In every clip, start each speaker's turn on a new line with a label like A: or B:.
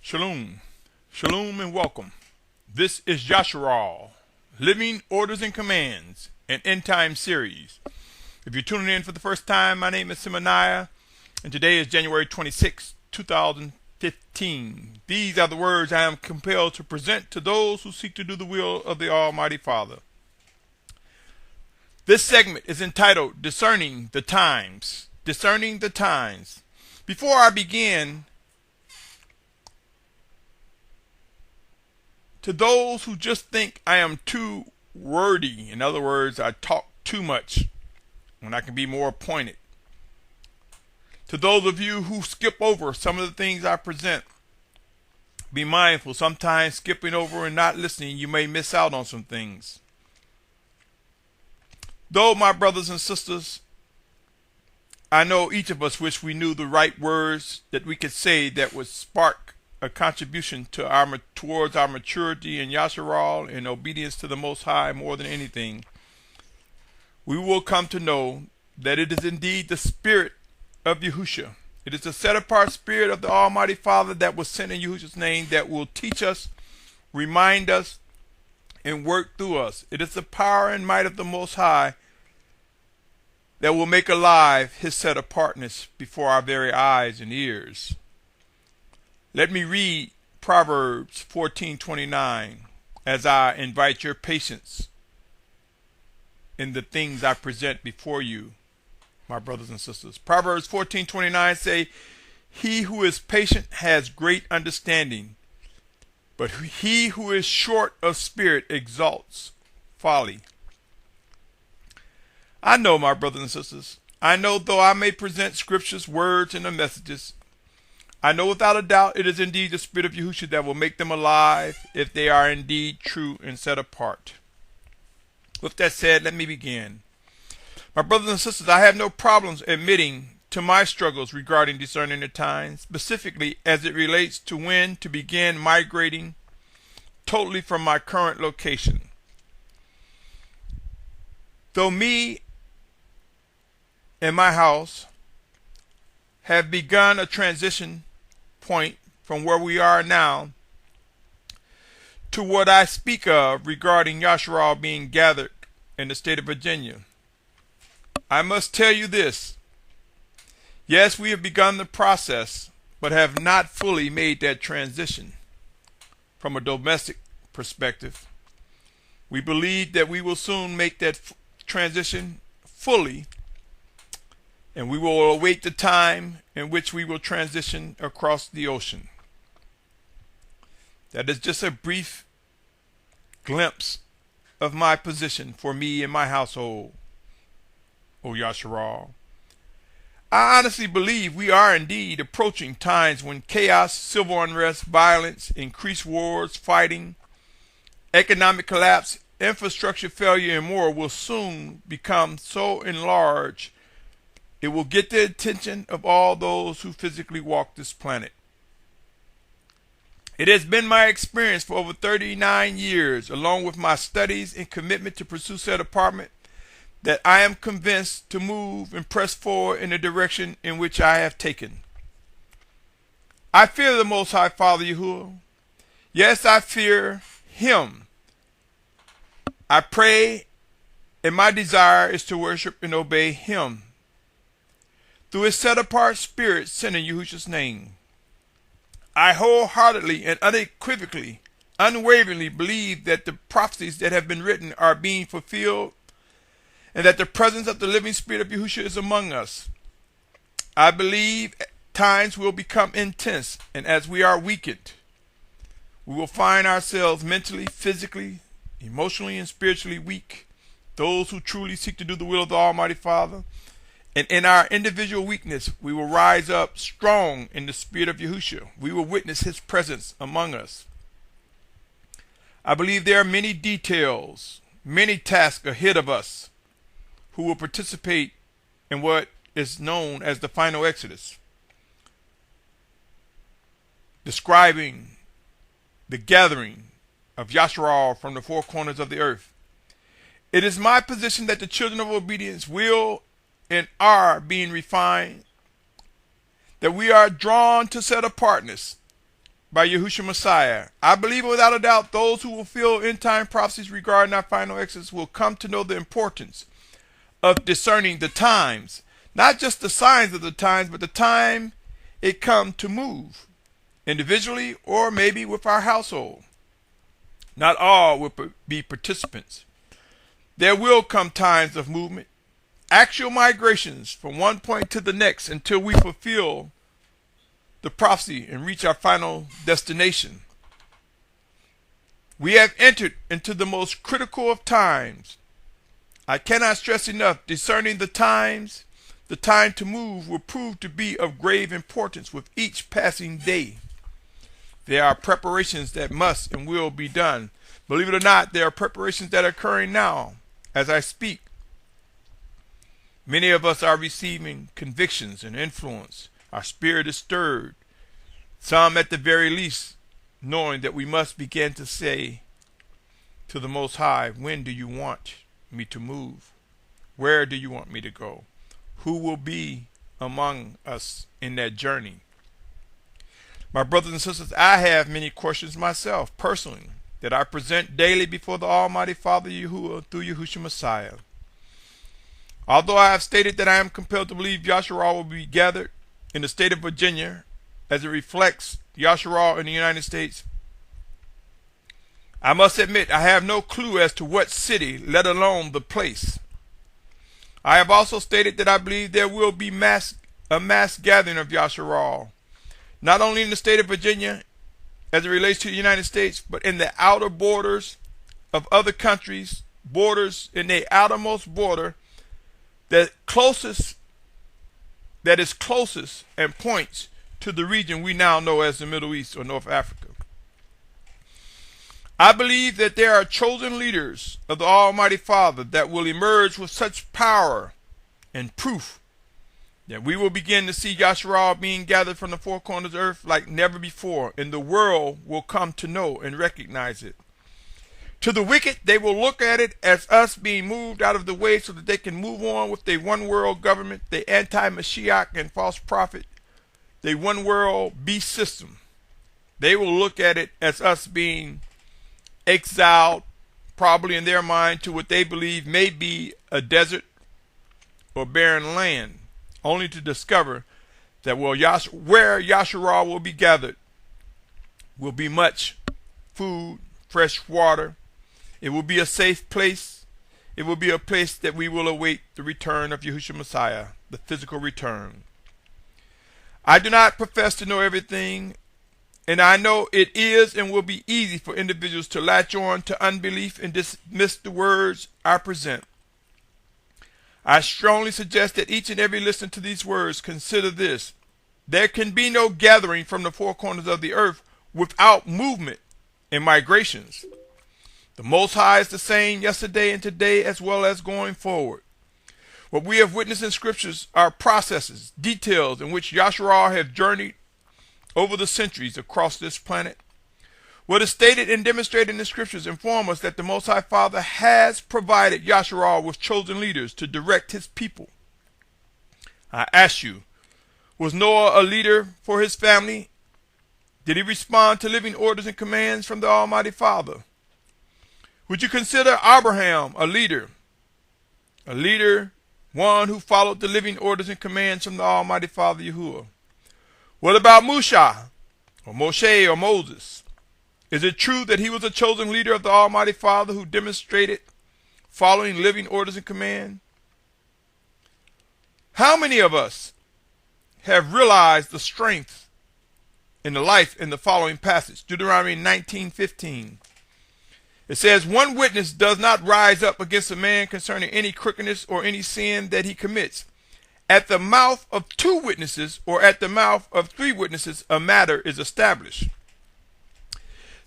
A: Shalom. Shalom and welcome. This is Yasharal, Living Orders and Commands, an end time series. If you're tuning in for the first time, my name is Symmanayah, and today is January 26, 2015. These are the words I am compelled to present to those who seek to do the will of the Almighty Father. This segment is entitled Discerning the Times. Discerning the Times. Before I begin, to those who just think I am too wordy, in other words, I talk too much when I can be more pointed. To those of you who skip over some of the things I present, be mindful. Sometimes skipping over and not listening, you may miss out on some things. Though, my brothers and sisters, I know each of us wish we knew the right words that we could say that would spark a contribution to towards our maturity in Yasharal and obedience to the Most High more than anything. We will come to know that it is indeed the Spirit of Yahushua. It is the set-apart Spirit of the Almighty Father that was sent in Yahushua's name that will teach us, remind us, and work through us. It is the power and might of the Most High that will make alive His set-apartness before our very eyes and ears. Let me read Proverbs 14:29 as I invite your patience in the things I present before you, my brothers and sisters. Proverbs 14:29 say, "He who is patient has great understanding, but he who is short of spirit exalts folly." I know, my brothers and sisters, I know though I may present scriptures, words, and the messages, I know without a doubt it is indeed the Spirit of Yahushua that will make them alive if they are indeed true and set apart. With that said, let me begin. My brothers and sisters, I have no problems admitting to my struggles regarding discerning the times, specifically as it relates to when to begin migrating totally from my current location. Though me and my house have begun a transition point from where we are now to what I speak of regarding Yasharal being gathered in the state of Virginia, I must tell you this. Yes, we have begun the process, but have not fully made that transition. From a domestic perspective, we believe that we will soon make that transition fully, and we will await the time in which we will transition across the ocean. That is just a brief glimpse of my position for me and my household, O Yasharal. I honestly believe we are indeed approaching times when chaos, civil unrest, violence, increased wars, fighting, economic collapse, infrastructure failure, and more will soon become so enlarged it will get the attention of all those who physically walk this planet. It has been my experience for over 39 years, along with my studies and commitment to pursue set apartment, that I am convinced to move and press forward in the direction in which I have taken. I fear the Most High Father Yahuwah. Yes, I fear Him. I pray, and my desire is to worship and obey Him through His set-apart Spirit sent in Yahushua's name. I wholeheartedly and unequivocally, unwaveringly believe that the prophecies that have been written are being fulfilled and that the presence of the living Spirit of Yahushua is among us. I believe times will become intense, and as we are weakened, we will find ourselves mentally, physically, emotionally, and spiritually weak. Those who truly seek to do the will of the Almighty Father, and in our individual weakness, we will rise up strong in the Spirit of Yahushua. We will witness His presence among us. I believe there are many details, many tasks ahead of us who will participate in what is known as the final Exodus, describing the gathering of Yasharal from the four corners of the earth. It is my position that the children of obedience will and are being refined, that we are drawn to set apartness by Yahushua Messiah. I believe without a doubt those who fulfill end-time prophecies regarding our final exodus will come to know the importance of discerning the times. Not just the signs of the times, but the time it come to move, individually or maybe with our household. Not all will be participants. There will come times of movement, actual migrations from one point to the next until we fulfill the prophecy and reach our final destination. We have entered into the most critical of times. I cannot stress enough, discerning the times, the time to move will prove to be of grave importance with each passing day. There are preparations that must and will be done. Believe it or not, there are preparations that are occurring now as I speak. Many of us are receiving convictions and influence. Our spirit is stirred. Some at the very least knowing that we must begin to say to the Most High, when do you want me to move? Where do you want me to go? Who will be among us in that journey? My brothers and sisters, I have many questions myself, personally, that I present daily before the Almighty Father Yahuwah through Yahushua Messiah. Although I have stated that I am compelled to believe Yasharal will be gathered in the state of Virginia as it reflects Yasharal in the United States, I must admit I have no clue as to what city, let alone the place. I have also stated that I believe there will be a mass gathering of Yasharal, not only in the state of Virginia as it relates to the United States, but in the outer borders of other countries, borders in the outermost border that is closest and points to the region we now know as the Middle East or North Africa. I believe that there are chosen leaders of the Almighty Father that will emerge with such power and proof that we will begin to see Yasharal being gathered from the four corners of the earth like never before, and the world will come to know and recognize it. To the wicked, they will look at it as us being moved out of the way so that they can move on with their one world government, the anti-Mashiach and false prophet, the one world beast system. They will look at it as us being exiled, probably in their mind, to what they believe may be a desert or barren land, only to discover that where Yasharal will be gathered will be much food, fresh water. It will be a safe place. It will be a place that we will await the return of Yahushua Messiah, the physical return. I do not profess to know everything, and I know it is and will be easy for individuals to latch on to unbelief and dismiss the words I present. I strongly suggest that each and every listener to these words consider this. There can be no gathering from the four corners of the earth without movement and migrations. The Most High is the same yesterday and today as well as going forward. What we have witnessed in scriptures are processes, details in which Yasharal have journeyed over the centuries across this planet. What is stated and demonstrated in the scriptures inform us that the Most High Father has provided Yasharal with chosen leaders to direct his people. I ask you, was Noah a leader for his family? Did he respond to living orders and commands from the Almighty Father? Would you consider Abraham a leader? A leader, one who followed the living orders and commands from the Almighty Father Yahuwah. What about Musha, or Moshe, or Moses? Is it true that he was a chosen leader of the Almighty Father who demonstrated following living orders and commands? How many of us have realized the strength in the life in the following passage? Deuteronomy 19:15. It says, one witness does not rise up against a man concerning any crookedness or any sin that he commits. At the mouth of two witnesses or at the mouth of three witnesses, a matter is established.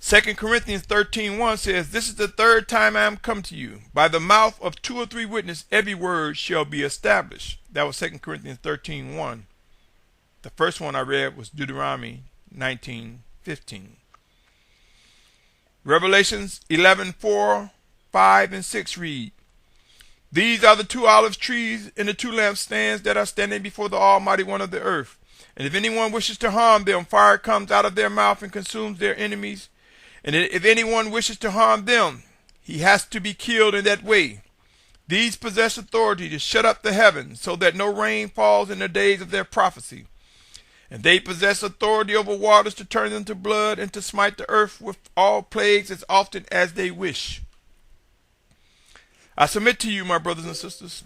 A: 2 Corinthians 13:1 says, this is the third time I am come to you. By the mouth of two or three witnesses, every word shall be established. That was 2 Corinthians 13:1. The first one I read was Deuteronomy 19:15. Revelations 11:4, 5, and 6 read, these are the two olive trees and the two lampstands that are standing before the Almighty One of the earth. And if anyone wishes to harm them, fire comes out of their mouth and consumes their enemies. And if anyone wishes to harm them, he has to be killed in that way. These possess authority to shut up the heavens so that no rain falls in the days of their prophecy. And they possess authority over waters to turn them to blood and to smite the earth with all plagues as often as they wish. I submit to you, my brothers and sisters,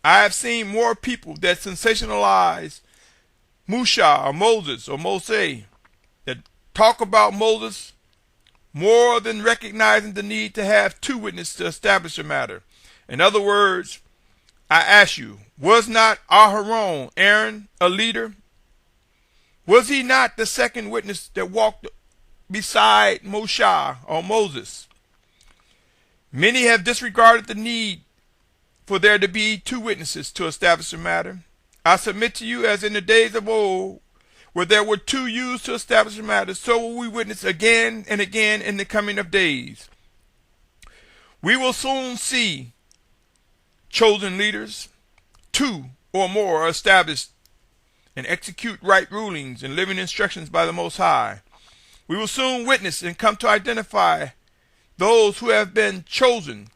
A: I have seen more people that sensationalize Musha or Moses or Mose, that talk about Moses more than recognizing the need to have two witnesses to establish a matter. In other words, I ask you, was not Aharon, Aaron, a leader? Was he not the second witness that walked beside Moshe or Moses? Many have disregarded the need for there to be two witnesses to establish a matter. I submit to you, as in the days of old, where there were two used to establish a matter, so will we witness again and again in the coming of days. We will soon see chosen leaders, two or more, established and execute right rulings and living instructions by the Most High. We will soon witness and come to identify those who have been chosen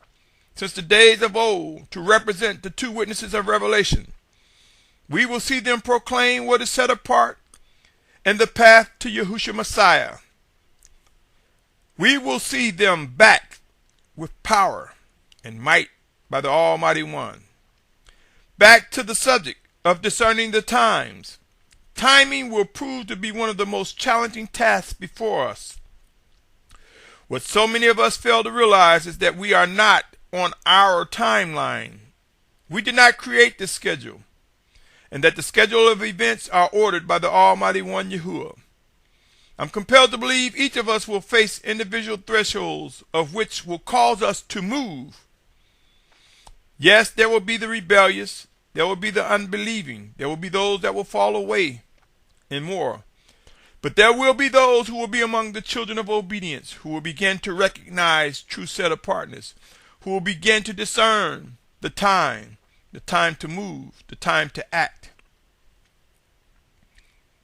A: since the days of old to represent the two witnesses of Revelation. We will see them proclaim what is set apart and the path to Yahushua Messiah. We will see them backed with power and might by the Almighty One. Back to the subject of discerning the times. Timing will prove to be one of the most challenging tasks before us. What so many of us fail to realize is that we are not on our timeline. We did not create this schedule, and that the schedule of events are ordered by the Almighty One Yahuwah. I'm compelled to believe each of us will face individual thresholds of which will cause us to move. Yes, there will be the rebellious, there will be the unbelieving, there will be those that will fall away, and more. But there will be those who will be among the children of obedience, who will begin to recognize true set-apartness, who will begin to discern the time to move, the time to act.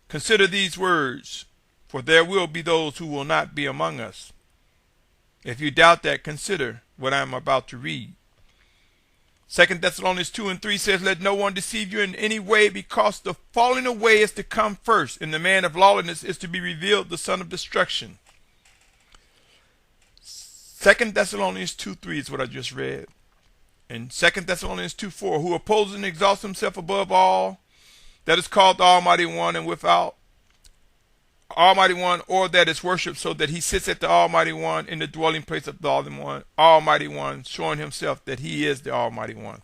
A: Consider these words, for there will be those who will not be among us. If you doubt that, consider what I am about to read. 2 Thessalonians 2 and 3 says, let no one deceive you in any way, because the falling away is to come first, and the man of lawlessness is to be revealed, the son of destruction. 2 Thessalonians 2:3 is what I just read. And 2 Thessalonians 2:4, who opposes and exalts himself above all that is called the Almighty One, and without Almighty One, or that is worshipped, so that he sits at the Almighty One in the dwelling place of the Almighty One, showing himself that he is the Almighty One.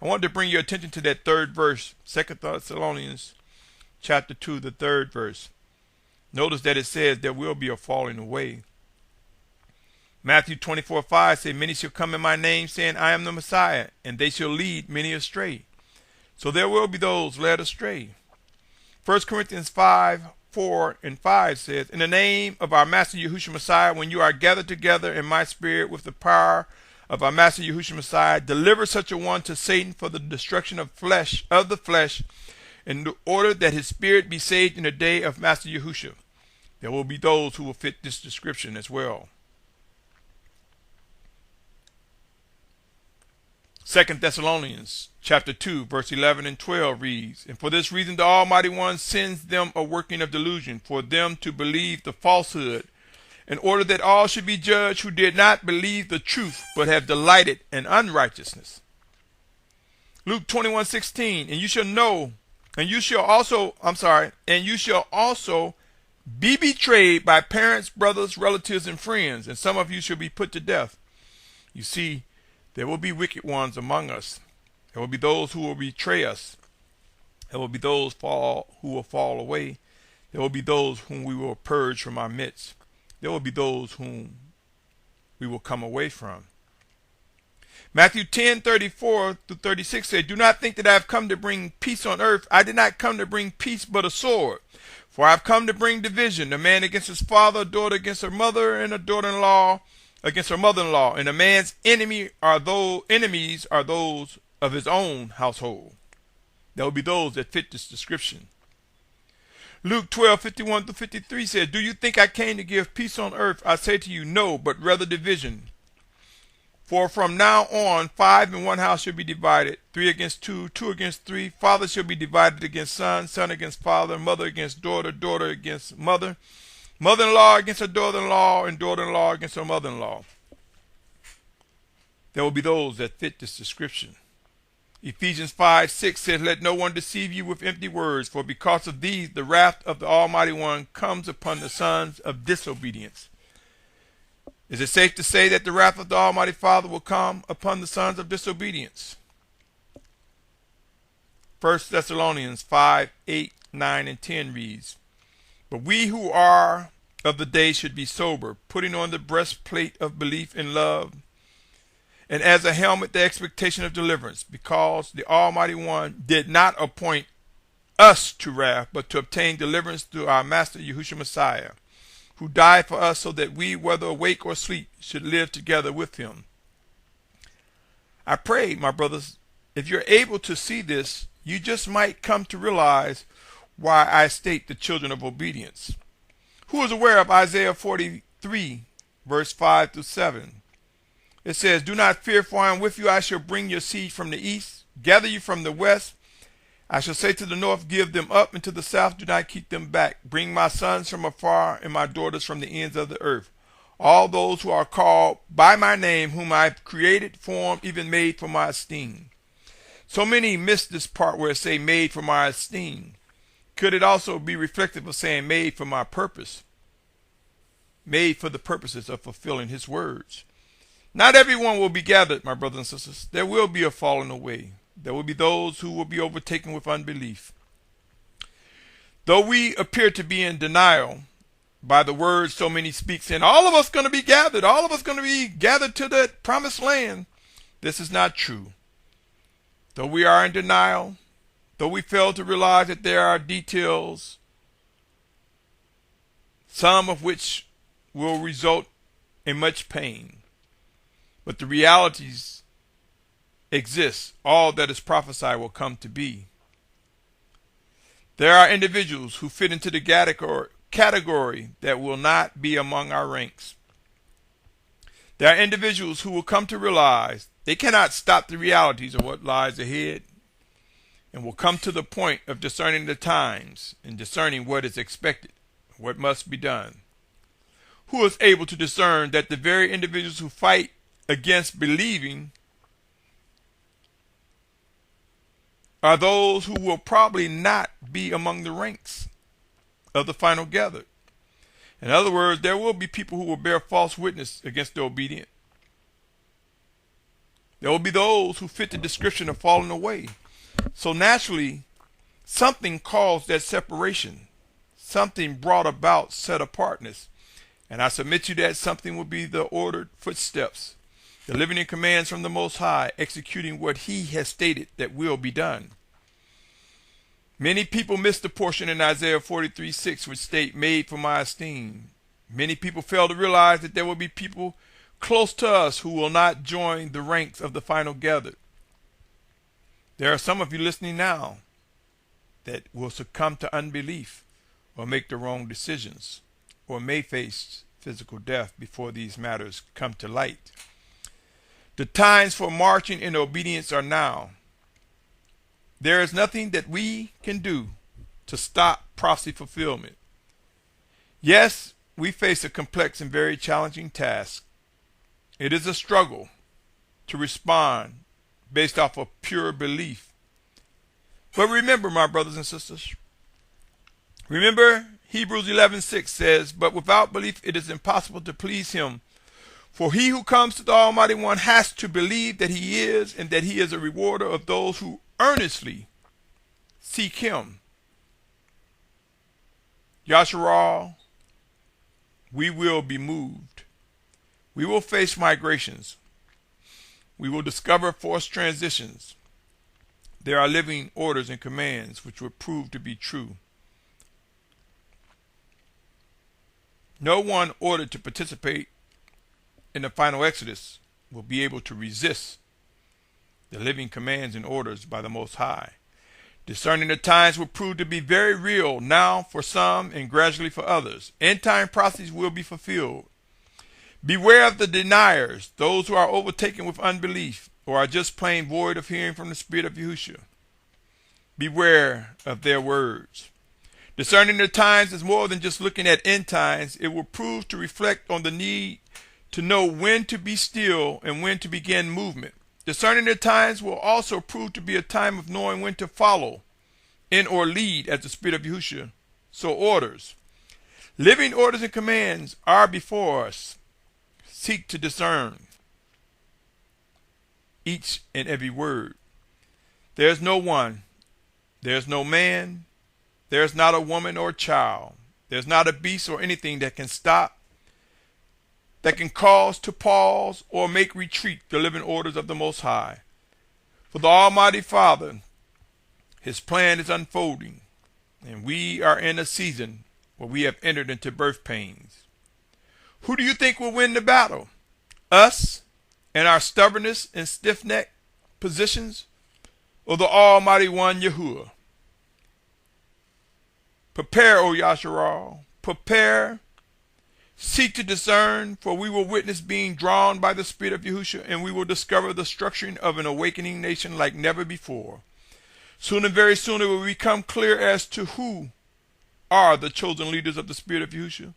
A: I wanted to bring your attention to that third verse, 2 Thessalonians chapter 2, the third verse. Notice that it says there will be a falling away. Matthew 24:5 says, many shall come in my name, saying, I am the Messiah, and they shall lead many astray. So there will be those led astray. 1 Corinthians 5:4 and 5 says, in the name of our Master Yahushua Messiah, when you are gathered together in my spirit with the power of our Master Yahushua Messiah, deliver such a one to Satan for the destruction of the flesh, in order that his spirit be saved in the day of Master Yahushua. There will be those who will fit this description as well. 2 Thessalonians chapter 2, verse 11 and 12 reads, and for this reason the Almighty One sends them a working of delusion, for them to believe the falsehood, in order that all should be judged who did not believe the truth, but have delighted in unrighteousness. Luke 21:16, and you shall also be betrayed by parents, brothers, relatives, and friends, and some of you shall be put to death. You see, there will be wicked ones among us. There will be those who will betray us. There will be those who will fall away. There will be those whom we will purge from our midst. There will be those whom we will come away from. Matthew 10:34-36 says, do not think that I have come to bring peace on earth. I did not come to bring peace but a sword. For I have come to bring division, a man against his father, a daughter against her mother, and a daughter-in-law against her mother-in-law. And a man's enemies are those of his own household. There will be those that fit this description. Luke 12:51-53 says, do you think I came to give peace on earth? I say to you, no, but rather division. For from now on, 5 in one house shall be divided, 3 against 2, 2 against 3. Father shall be divided against son, son against father, mother against daughter, daughter against mother, mother-in-law against her daughter-in-law, and daughter-in-law against her mother-in-law. There will be those that fit this description. Ephesians 5:6 says, let no one deceive you with empty words, for because of these the wrath of the Almighty One comes upon the sons of disobedience. Is it safe to say that the wrath of the Almighty Father will come upon the sons of disobedience? 1 Thessalonians 5:8, 9, and 10 reads, but we who are of the day should be sober, putting on the breastplate of belief and love, and as a helmet the expectation of deliverance, because the Almighty One did not appoint us to wrath, but to obtain deliverance through our Master Yahushua Messiah, who died for us so that we, whether awake or asleep, should live together with him. I pray, my brothers, if you're able to see this, you just might come to realize why I state the children of obedience. Who is aware of Isaiah 43, verse 5-7? It says, do not fear, for I am with you. I shall bring your seed from the east, gather you from the west. I shall say to the north, give them up, and to the south, do not keep them back. Bring my sons from afar and my daughters from the ends of the earth. All those who are called by my name, whom I have created, formed, even made for my esteem. So many miss this part where it say made for my esteem. Could it also be reflective of saying made for my purpose? Made for the purposes of fulfilling his words. Not everyone will be gathered, my brothers and sisters. There will be a falling away. There will be those who will be overtaken with unbelief. Though we appear to be in denial by the words so many speak, saying all of us going to be gathered, all of us going to be gathered to the promised land, this is not true. Though we are in denial, though we fail to realize that there are details, some of which will result in much pain, but the realities exist. All that is prophesied will come to be. There are individuals who fit into the category that will not be among our ranks. There are individuals who will come to realize they cannot stop the realities of what lies ahead, and will come to the point of discerning the times and discerning what is expected, what must be done. Who is able to discern that the very individuals who fight against believing are those who will probably not be among the ranks of the final gathered? In other words, there will be people who will bear false witness against the obedient. There will be those who fit the description of falling away. So naturally, something caused that separation. Something brought about set apartness. And I submit to you that something will be the ordered footsteps, the living in commands from the Most High, executing what he has stated that will be done. Many people miss the portion in Isaiah 43:6 which state, made for my esteem. Many people fail to realize that there will be people close to us who will not join the ranks of the final gathered. There are some of you listening now that will succumb to unbelief or make the wrong decisions or may face physical death before these matters come to light. The times for marching in obedience are now. There is nothing that we can do to stop prophecy fulfillment. Yes, we face a complex and very challenging task. It is a struggle to respond based off of pure belief. But remember, my brothers and sisters, remember Hebrews 11:6 says, but without belief it is impossible to please him. For he who comes to the Almighty One has to believe that he is, and that he is a rewarder of those who earnestly seek him. Yasharal, we will be moved. We will face migrations. We will discover forced transitions. There are living orders and commands which will prove to be true. No one ordered to participate in the final Exodus will be able to resist the living commands and orders by the Most High. Discerning the times will prove to be very real now for some and gradually for others. End time prophecies will be fulfilled. Beware of the deniers, those who are overtaken with unbelief or are just plain void of hearing from the Spirit of Yahushua. Beware of their words. Discerning the times is more than just looking at end times. It will prove to reflect on the need to know when to be still and when to begin movement. Discerning the times will also prove to be a time of knowing when to follow in or lead as the Spirit of Yahushua so orders. Living orders and commands are before us. Seek to discern each and every word. There's no one, there's no man, there's not a woman or child, there's not a beast or anything that can stop, that can cause to pause or make retreat the living orders of the Most High. For the Almighty Father, His plan is unfolding, and we are in a season where we have entered into birth pains. Who do you think will win the battle? Us and our stubbornness and stiff-necked positions, or the Almighty One, Yahuwah? Prepare, O Yasharal, prepare. Seek to discern, for we will witness being drawn by the Spirit of Yahushua, and we will discover the structuring of an awakening nation like never before. Soon and very soon it will become clear as to who are the chosen leaders of the Spirit of Yahushua.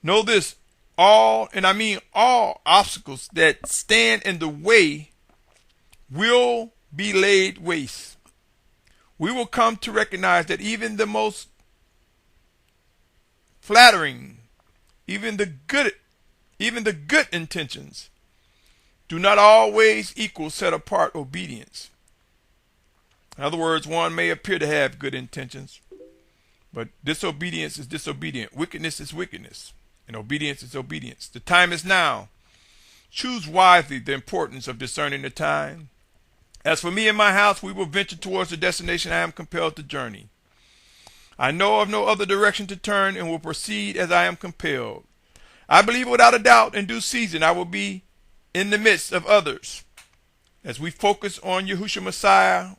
A: Know this, all, and I mean all, obstacles that stand in the way will be laid waste. We will come to recognize that even the most flattering, even the good intentions do not always equal set apart obedience. In other words, one may appear to have good intentions, but disobedience is disobedient. Wickedness is wickedness, and obedience is obedience. The time is now. Choose wisely the importance of discerning the time. As for me and my house, we will venture towards the destination I am compelled to journey. I know of no other direction to turn and will proceed as I am compelled. I believe without a doubt in due season I will be in the midst of others. As we focus on Yahushua Messiah,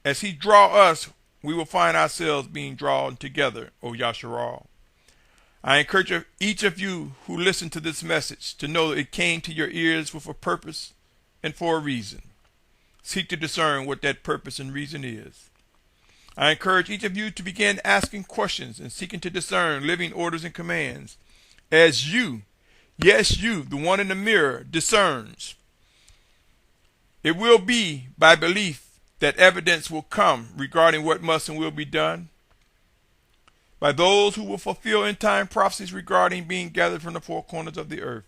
A: as He draw us, we will find ourselves being drawn together, O Yasharal. I encourage each of you who listen to this message to know that it came to your ears with a purpose and for a reason. Seek to discern what that purpose and reason is. I encourage each of you to begin asking questions and seeking to discern living orders and commands as you, yes you, the one in the mirror, discerns. It will be by belief that evidence will come regarding what must and will be done by those who will fulfill end-time prophecies regarding being gathered from the four corners of the earth.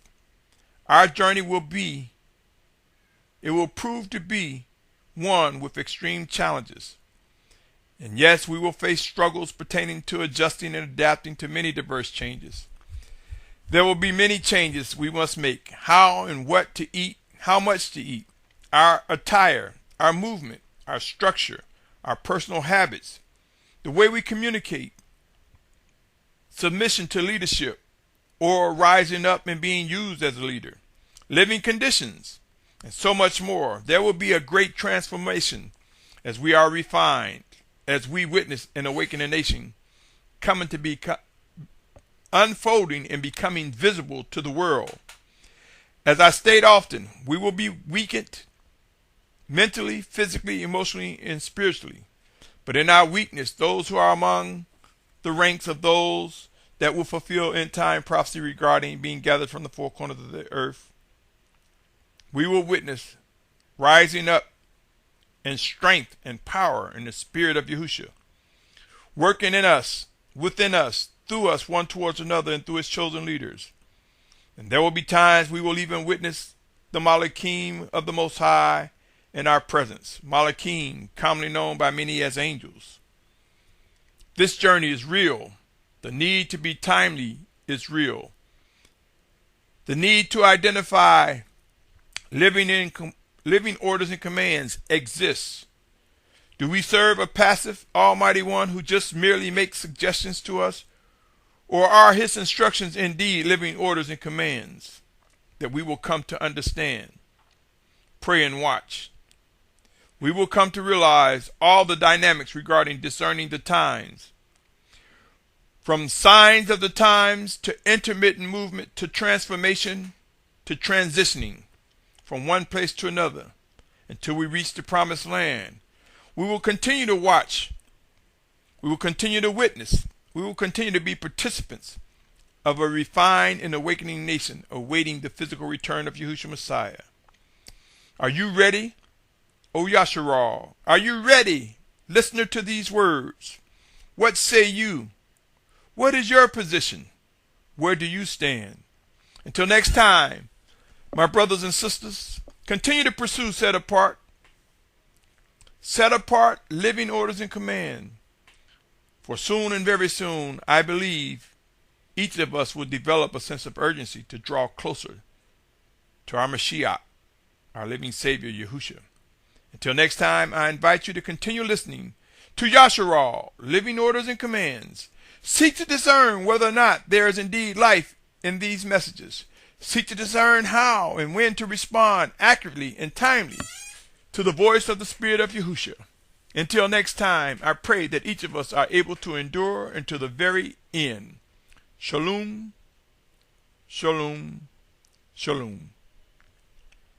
A: Our journey will prove to be one with extreme challenges. And yes, we will face struggles pertaining to adjusting and adapting to many diverse changes. There will be many changes we must make. How and what to eat, how much to eat, our attire, our movement, our structure, our personal habits, the way we communicate, submission to leadership, or rising up and being used as a leader, living conditions, and so much more. There will be a great transformation as we are refined, as we witness an awakening nation coming to be unfolding and becoming visible to the world. As I state often, we will be weakened mentally, physically, emotionally, and spiritually. But in our weakness, those who are among the ranks of those that will fulfill end-time prophecy regarding being gathered from the four corners of the earth, we will witness rising up in strength and power in the Spirit of Yahushua, working in us, within us, through us, one towards another, and through His chosen leaders. And there will be times we will even witness the Malachim of the Most High in our presence. Malachim, commonly known by many as angels. This journey is real. The need to be timely is real. The need to identify living orders and commands exists. Do we serve a passive Almighty One who just merely makes suggestions to us? Or are His instructions indeed living orders and commands that we will come to understand? Pray and watch. we will come to realize all the dynamics regarding discerning the times. From signs of the times to intermittent movement to transformation to transitioning from one place to another until we reach the promised land. We will continue to watch. We will continue to witness. We will continue to be participants of a refined and awakening nation awaiting the physical return of Yahushua Messiah. Are you ready, O Yasharal? Are you ready, listener to these words? What say you? What is your position? Where do you stand? Until next time, my brothers and sisters, continue to pursue set apart living orders and command. For soon and very soon, I believe each of us will develop a sense of urgency to draw closer to our Mashiach, our living Savior, Yahushua. Until next time, I invite you to continue listening to Yasharal, living orders and commands. Seek to discern whether or not there is indeed life in these messages. Seek to discern how and when to respond accurately and timely to the voice of the Spirit of Yahushua. Until next time, I pray that each of us are able to endure until the very end. Shalom, shalom, shalom.